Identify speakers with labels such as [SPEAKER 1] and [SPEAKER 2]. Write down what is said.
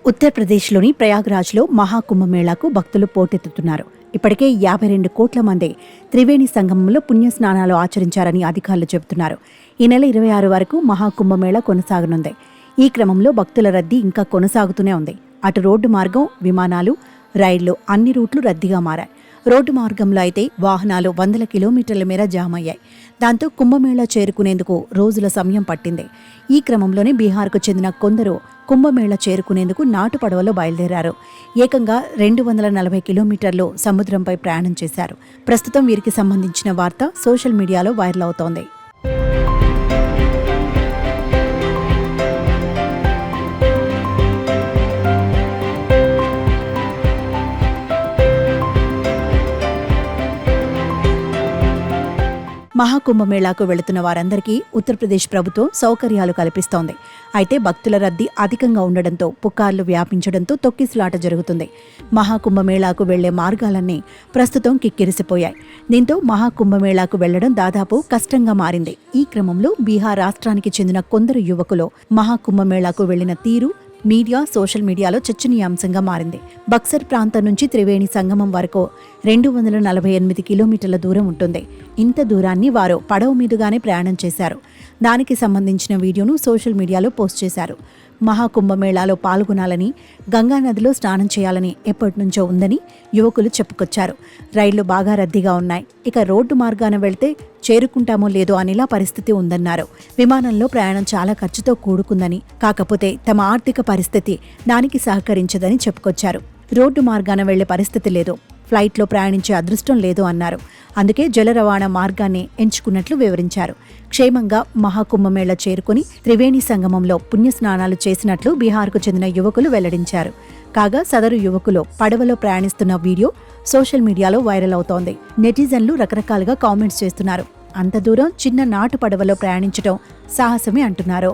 [SPEAKER 1] ఉత్తరప్రదేశ్లోని ప్రయాగ్రాజ్లో మహాకుంభమేళాకు భక్తులు పోటెత్తుతున్నారు. ఇప్పటికే 52 కోట్ల మంది త్రివేణి సంగమంలో పుణ్యస్నానాలు ఆచరించారని అధికారులు చెబుతున్నారు. ఈ నెల 26 వరకు మహాకుంభమేళా కొనసాగనుంది. ఈ క్రమంలో భక్తుల రద్దీ ఇంకా కొనసాగుతూనే ఉంది. అటు రోడ్డు మార్గం, విమానాలు, రైళ్లు అన్ని రూట్లు రద్దీగా మారాయి. రోడ్డు మార్గంలో అయితే వాహనాలు 100 కిలోమీటర్ల మేర జామ్ అయ్యాయి. దాంతో కుంభమేళా చేరుకునేందుకు రోజుల సమయం పట్టింది. ఈ క్రమంలోనే బీహార్కు చెందిన కొందరు కుంభమేళా చేరుకునేందుకు నాటు పడవలో బయలుదేరారు. ఏకంగా 240 కిలోమీటర్లు సముద్రంపై ప్రయాణం చేశారు. ప్రస్తుతం వీరికి సంబంధించిన వార్త సోషల్ మీడియాలో వైరల్ అవుతోంది. మహాకుంభమేళాకు వెళుతున్న వారందరికీ ఉత్తరప్రదేశ్ ప్రభుత్వం సౌకర్యాలు కల్పిస్తోంది. అయితే భక్తుల రద్దీ అధికంగా ఉండడంతో పుకార్లు వ్యాపించడంతో తొక్కిసలాట జరుగుతుంది. మహాకుంభమేళాకు వెళ్లే మార్గాలన్నీ ప్రస్తుతం కిక్కిరిసిపోయాయి. దీంతో మహాకుంభమేళాకు వెళ్లడం దాదాపు కష్టంగా మారింది. ఈ క్రమంలో బీహార్ రాష్ట్రానికి చెందిన కొందరు యువకులు మహాకుంభమేళాకు వెళ్లిన తీరు మీడియా, సోషల్ మీడియాలో చర్చనీయాంశంగా మారింది. బక్సర్ ప్రాంతం నుంచి త్రివేణి సంగమం వరకు 248 కిలోమీటర్ల దూరం ఉంటుంది. ఇంత దూరాన్ని వారు పడవ మీదుగానే ప్రయాణం చేశారు. దానికి సంబంధించిన వీడియోను సోషల్ మీడియాలో పోస్ట్ చేశారు. మహాకుంభమేళాలో పాల్గొనాలని, గంగానదిలో స్నానం చేయాలని ఎప్పటి నుంచో ఉందని యువకులు చెప్పుకొచ్చారు. రైళ్లు బాగా రద్దీగా ఉన్నాయి. ఇక రోడ్డు మార్గాన వెళ్తే చేరుకుంటామో లేదో అనేలా పరిస్థితి ఉందన్నారు. విమానంలో ప్రయాణం చాలా ఖర్చుతో కూడుకుందని, కాకపోతే తమ ఆర్థిక పరిస్థితి దానికి సహకరించదని చెప్పుకొచ్చారు. రోడ్డు మార్గాన వెళ్లే పరిస్థితి లేదు, ఫ్లైట్లో ప్రయాణించే అదృష్టం లేదు అన్నారు. అందుకే జల రవాణా మార్గాన్ని ఎంచుకున్నట్లు వివరించారు. క్షేమంగా మహాకుంభమేళా చేరుకుని త్రివేణి సంగమంలో పుణ్యస్నానాలు చేసినట్లు బీహార్కు చెందిన యువకులు వెల్లడించారు. కాగా సదరు యువకులు పడవలో ప్రయాణిస్తున్న వీడియో సోషల్ మీడియాలో వైరల్ అవుతోంది. నెటిజన్లు రకరకాలుగా కామెంట్స్ చేస్తున్నారు. అంత దూరం చిన్న నాటు పడవలో ప్రయాణించడం సాహసమే అంటున్నారు.